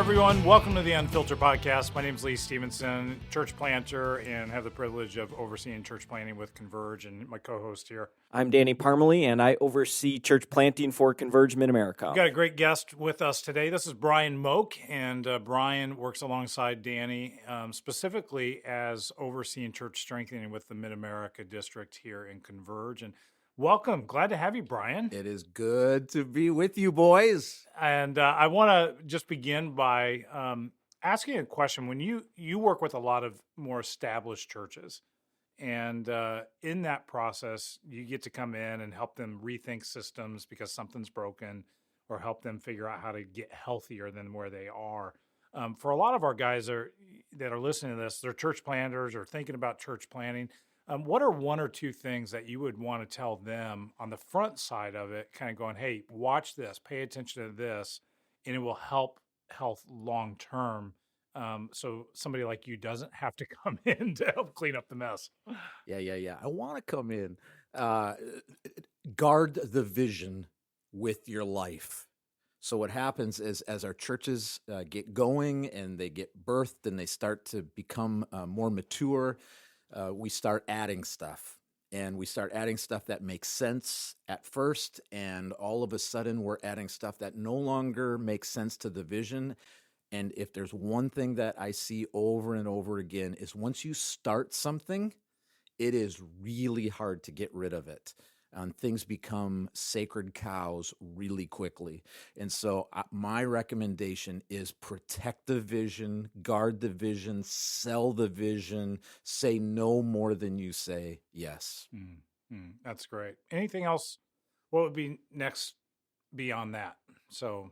everyone. Welcome to the Unfiltered Podcast. My name is Stephenson, church planter, and have the privilege of overseeing church planting with Converge, and my co-host here. I'm Parmelee, and I oversee church planting for Converge MidAmerica. We've got a great guest with us today. This is Bryan Moak, and Bryan works alongside Danny, specifically as overseeing church strengthening with the MidAmerica district here in Converge. And welcome. Glad to have you, Bryan. It is good to be with you, boys. And I want to just begin by asking a question. When you work with a lot of more established churches, and in that process, you get to come in and help them rethink systems because something's broken, or help them figure out how to get healthier than where they are. For a lot of our guys that are listening to this, they're church planters or thinking about church planting. What are one or two things that you would want to tell them on the front side of it, kind of going, hey, watch this, pay attention to this, and it will help health long term, so somebody like you doesn't have to come in to help clean up the mess? Yeah. I want to come in. Guard the vision with your life. So what happens is as our churches get going and they get birthed and they start to become more mature, we start adding stuff, and we start adding stuff that makes sense at first, and all of a sudden we're adding stuff that no longer makes sense to the vision. And if there's one thing that I see over and over again is once you start something, it is really hard to get rid of it. And things become sacred cows really quickly. And so my recommendation is protect the vision, guard the vision, sell the vision, say no more than you say yes. That's great. Anything else? What would be next beyond that? So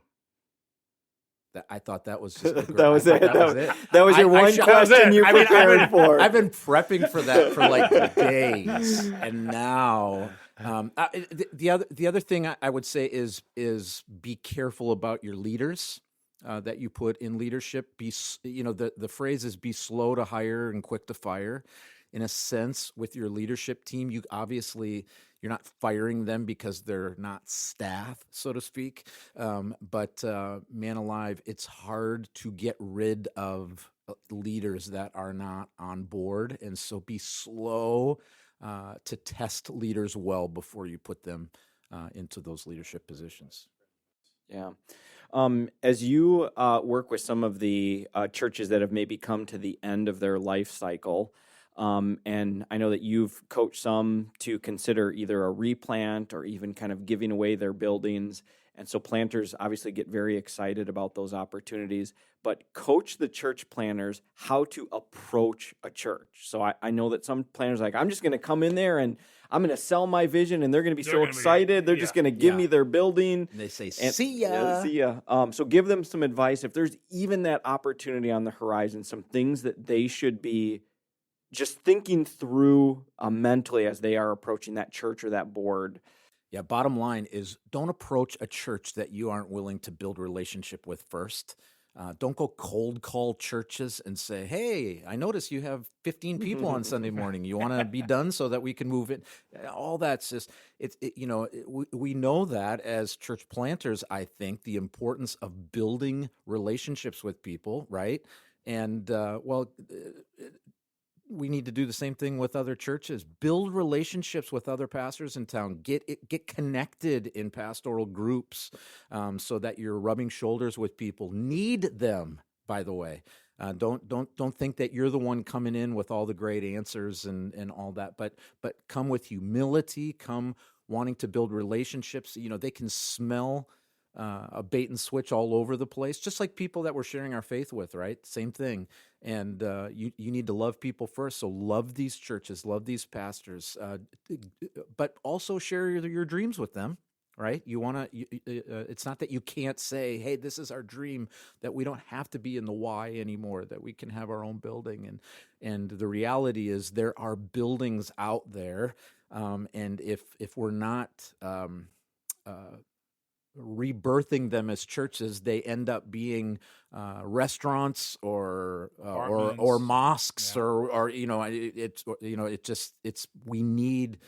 I thought that was just that was it. That was your one question you prepared for. I've been prepping for that for like days, and now the other thing I would say is be careful about your leaders that you put in leadership. The phrase is be slow to hire and quick to fire. In a sense, with your leadership team, you're not firing them because they're not staff, so to speak. But man alive, it's hard to get rid of leaders that are not on board. And so be slow to test leaders well before you put them into those leadership positions. Yeah. As you work with some of the churches that have maybe come to the end of their life cycle, and I know that you've coached some to consider either a replant or even kind of giving away their buildings. And so planters obviously get very excited about those opportunities, but coach the church planners how to approach a church. So I know that some planners are like, I'm just going to come in there and I'm going to sell my vision, and they're going to be so excited. They're just going to give me their building. And they say, see ya. See ya. So give them some advice. If there's even that opportunity on the horizon, some things that they should be just thinking through mentally as they are approaching that church or that board. Yeah, bottom line is don't approach a church that you aren't willing to build relationship with first. Don't go cold call churches and say, hey, I notice you have 15 people on Sunday morning. You want to be done so that we can move in? All that's just, we know that as church planters, I think, the importance of building relationships with people, right? And, we need to do the same thing with other churches. Build relationships with other pastors in town. Get connected in pastoral groups so that you're rubbing shoulders with people. Need them, by the way. Don't think that you're the one coming in with all the great answers and all that. But come with humility. Come wanting to build relationships. They can smell a bait and switch all over the place, just like people that we're sharing our faith with, right? Same thing. And you need to love people first. So love these churches, love these pastors, but also share your dreams with them, right? It's not that you can't say, hey, this is our dream, that we don't have to be in the Y anymore, that we can have our own building. And the reality is there are buildings out there. And if we're not rebirthing them as churches, they end up being restaurants or mosques, we need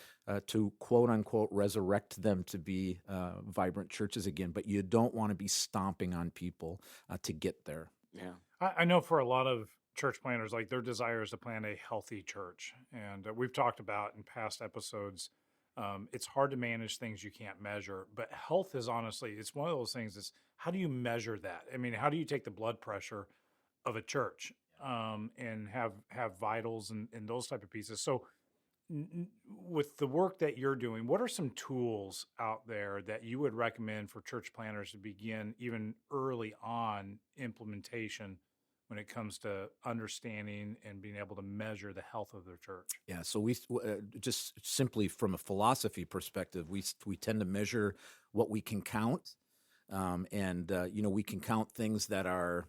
to quote unquote resurrect them to be vibrant churches again. But you don't want to be stomping on people to get there. Yeah. I know for a lot of church planners, like their desire is to plan a healthy church. And we've talked about in past episodes, it's hard to manage things you can't measure. But health is honestly, it's one of those things is how do you measure that? I mean, how do you take the blood pressure of a church and have vitals and those type of pieces? So with the work that you're doing, what are some tools out there that you would recommend for church planners to begin even early on implementation when it comes to understanding and being able to measure the health of their church? Yeah, so just simply from a philosophy perspective, we tend to measure what we can count, and we can count things that are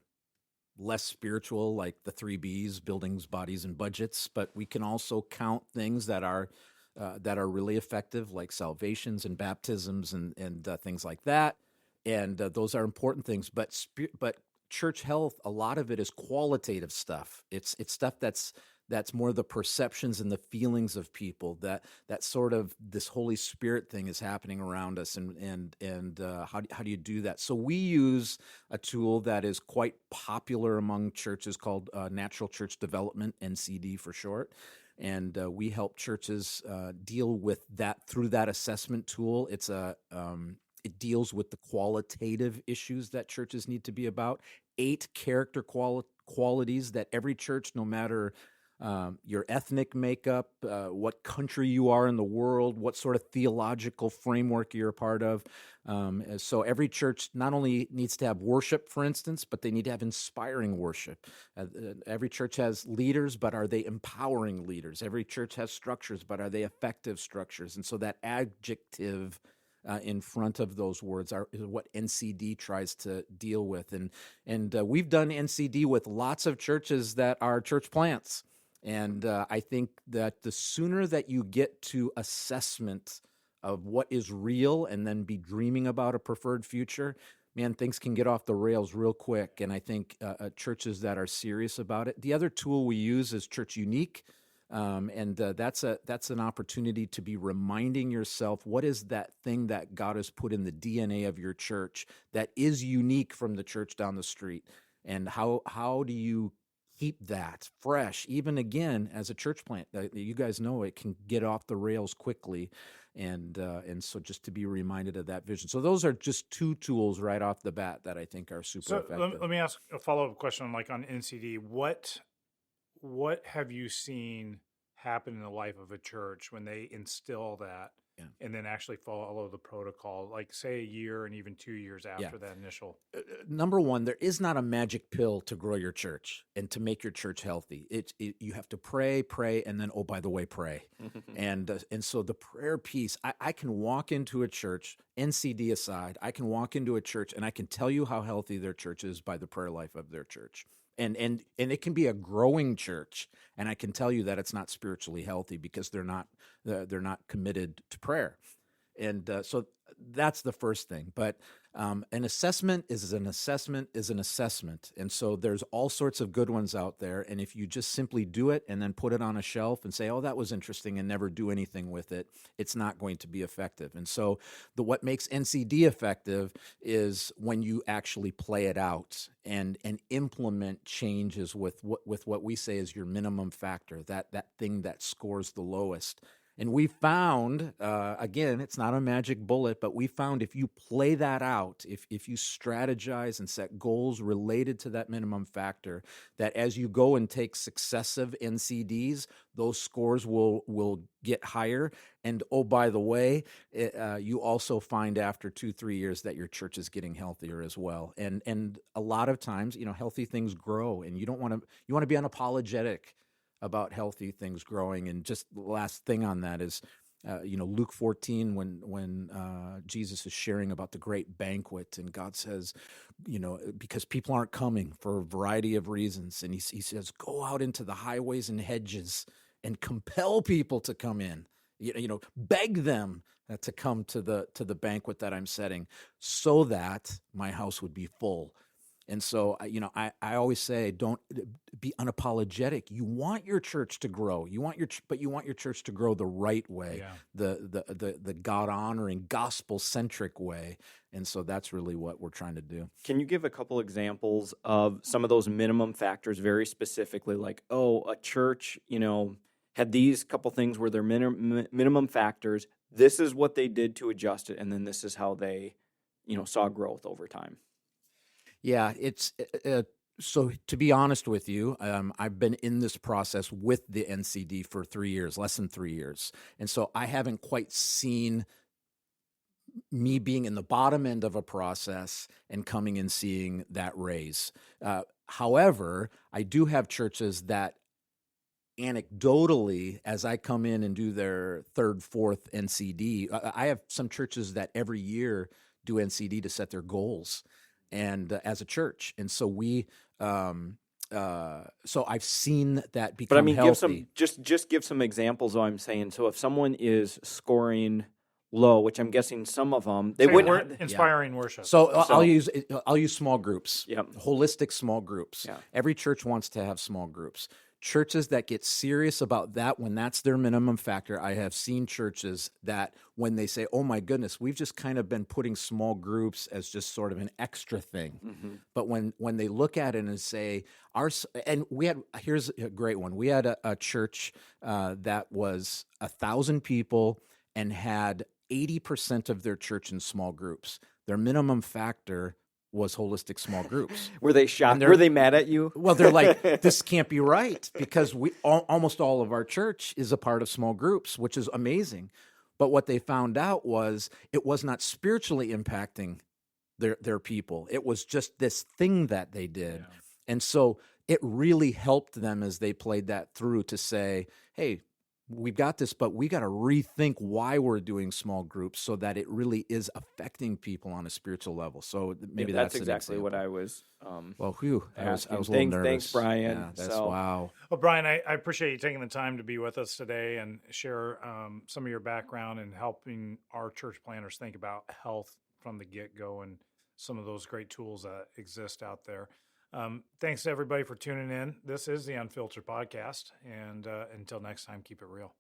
less spiritual, like the 3 Bs: buildings, bodies, and budgets. But we can also count things that are really effective, like salvations and baptisms and things like that. And those are important things. But church health, a lot of it is qualitative stuff. It's stuff that's more the perceptions and the feelings of people, that sort of this Holy Spirit thing is happening around us, and how do you do that? So we use a tool that is quite popular among churches called Natural Church Development, NCD for short. And we help churches deal with that through that assessment tool. It deals with the qualitative issues that churches need to be about. 8 character qualities that every church, no matter your ethnic makeup, what country you are in the world, what sort of theological framework you're a part of. So every church not only needs to have worship, for instance, but they need to have inspiring worship. Every church has leaders, but are they empowering leaders? Every church has structures, but are they effective structures? And so that adjective in front of those words is what NCD tries to deal with. And we've done NCD with lots of churches that are church plants. And I think that the sooner that you get to assessment of what is real and then be dreaming about a preferred future, man, things can get off the rails real quick. And I think churches that are serious about it. The other tool we use is Church Unique. And that's an opportunity to be reminding yourself, what is that thing that God has put in the DNA of your church that is unique from the church down the street? And how do you keep that fresh? Even again, as a church plant, you guys know it can get off the rails quickly. And so just to be reminded of that vision. So those are just 2 tools right off the bat that I think are super effective. Let me ask a follow-up question on NCD. What have you seen happen in the life of a church when they instill that and then actually follow the protocol, like say a year and even 2 years after that initial? Number one, there is not a magic pill to grow your church and to make your church healthy. You have to pray, and then, oh, by the way, pray. And so the prayer piece, I can walk into a church, NCD aside, I can walk into a church and I can tell you how healthy their church is by the prayer life of their church. And it can be a growing church, and I can tell you that it's not spiritually healthy because they're not committed to prayer. And so that's the first thing. But an assessment is an assessment is an assessment. And so there's all sorts of good ones out there. And if you just simply do it and then put it on a shelf and say, oh, that was interesting, and never do anything with it, it's not going to be effective. And so what makes NCD effective is when you actually play it out and implement changes with what we say is your minimum factor, that thing that scores the lowest. And we found, again, it's not a magic bullet, but we found if you play that out, if you strategize and set goals related to that minimum factor, that as you go and take successive NCDs, those scores will get higher. And oh, by the way, you also find after 2-3 years that your church is getting healthier as well. And a lot of times, healthy things grow, and you want to be unapologetic about healthy things growing. And just the last thing on that is, Luke 14, when Jesus is sharing about the great banquet, and God says, because people aren't coming for a variety of reasons, and he says, go out into the highways and hedges and compel people to come in. Beg them to come to the banquet that I'm setting, so that my house would be full. And so, I always say, don't be unapologetic. You want your church to grow. But you want your church to grow the right way, Yeah. the God honoring, gospel centric way. And so that's really what we're trying to do. Can you give a couple examples of some of those minimum factors very specifically, like, a church, had these couple things where their minimum factors, this is what they did to adjust it, and then this is how they, saw growth over time? Yeah, it's so to be honest with you, I've been in this process with the NCD for 3 years, less than 3 years. And so I haven't quite seen me being in the bottom end of a process and coming and seeing that raise. However, I do have churches that anecdotally, as I come in and do their third, fourth NCD, I have some churches that every year do NCD to set their goals, and as a church, and so so I've seen that become. But I mean, healthy. just give some examples. I'm saying, so if someone is scoring low, which I'm guessing some of them, they wouldn't. Inspiring worship. So I'll use small groups. Yep. Holistic small groups. Yeah. Every church wants to have small groups. Churches that get serious about that, when that's their minimum factor, I have seen churches that when they say, oh my goodness, we've just kind of been putting small groups as just sort of an extra thing. Mm-hmm. But when they look at it and say, here's a great one. We had a church that was 1,000 people and had 80% of their church in small groups. Their minimum factor was holistic small groups. Were they shocked? Were they mad at you? Well, they're like, this can't be right, because almost all of our church is a part of small groups, which is amazing. But what they found out was it was not spiritually impacting their people. It was just this thing that they did. Yeah. And so it really helped them as they played that through to say, hey, we've got this, but we got to rethink why we're doing small groups so that it really is affecting people on a spiritual level. So maybe that's an exactly example. what I was. Well, whew, I was a little nervous. Thanks, Bryan. Yeah, that's wow. Well, Bryan, I appreciate you taking the time to be with us today and share some of your background and helping our church planners think about health from the get-go and some of those great tools that exist out there. Thanks to everybody for tuning in. This is the Unfiltered Podcast, and until next time, keep it real.